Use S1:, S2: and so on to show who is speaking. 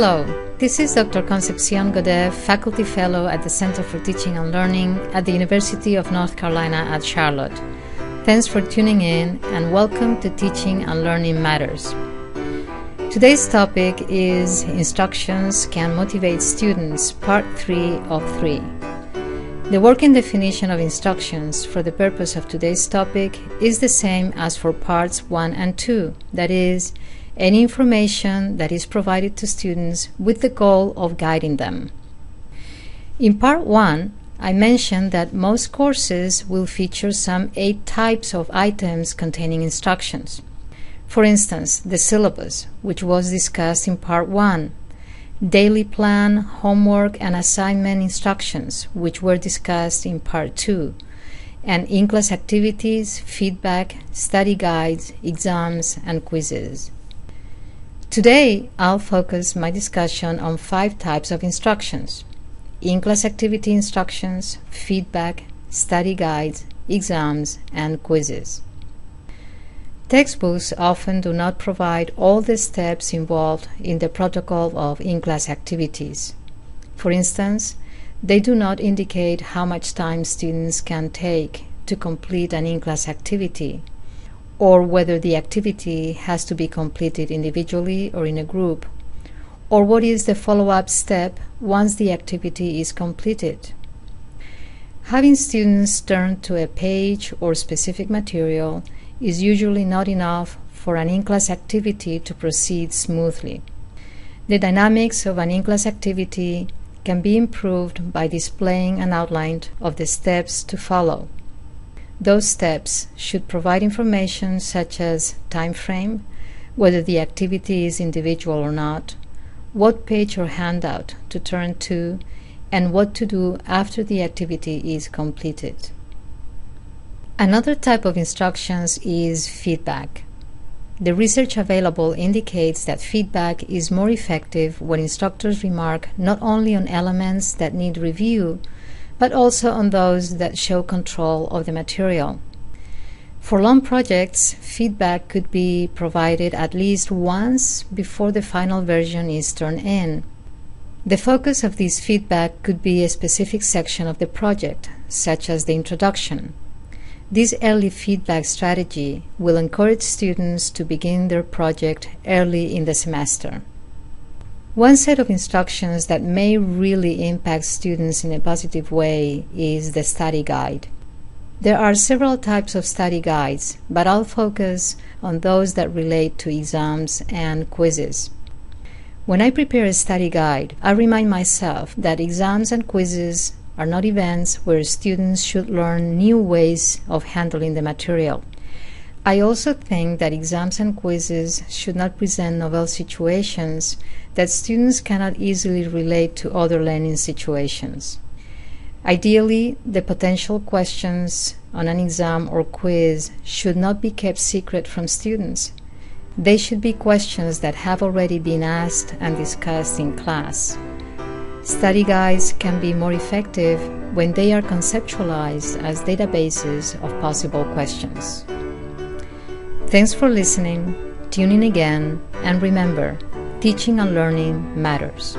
S1: Hello, this is Dr. Concepcion Godet, Faculty Fellow at the Center for Teaching and Learning at the University of North Carolina at Charlotte. Thanks for tuning in and welcome to Teaching and Learning Matters. Today's topic is Instructions Can Motivate Students, Part 3 of 3. The working definition of instructions for the purpose of today's topic is the same as for Parts 1 and 2, that is, any information that is provided to students with the goal of guiding them. In Part 1, I mentioned that most courses will feature some 8 types of items containing instructions. For instance, the syllabus, which was discussed in Part 1, daily plan, homework, and assignment instructions, which were discussed in Part 2, and in-class activities, feedback, study guides, exams, and quizzes. Today, I'll focus my discussion on 5 types of instructions: in-class activity instructions, feedback, study guides, exams, and quizzes. Textbooks often do not provide all the steps involved in the protocol of in-class activities. For instance, they do not indicate how much time students can take to complete an in-class activity, or whether the activity has to be completed individually or in a group, or what is the follow-up step once the activity is completed. Having students turn to a page or specific material is usually not enough for an in-class activity to proceed smoothly. The dynamics of an in-class activity can be improved by displaying an outline of the steps to follow. Those steps should provide information such as time frame, whether the activity is individual or not, what page or handout to turn to, and what to do after the activity is completed. Another type of instructions is feedback. The research available indicates that feedback is more effective when instructors remark not only on elements that need review, but also on those that show control of the material. For long projects, feedback could be provided at least once before the final version is turned in. The focus of this feedback could be a specific section of the project, such as the introduction. This early feedback strategy will encourage students to begin their project early in the semester. One set of instructions that may really impact students in a positive way is the study guide. There are several types of study guides, but I'll focus on those that relate to exams and quizzes. When I prepare a study guide, I remind myself that exams and quizzes are not events where students should learn new ways of handling the material. I also think that exams and quizzes should not present novel situations that students cannot easily relate to other learning situations. Ideally, the potential questions on an exam or quiz should not be kept secret from students. They should be questions that have already been asked and discussed in class. Study guides can be more effective when they are conceptualized as databases of possible questions. Thanks for listening, tune in again, and remember, teaching and learning matters.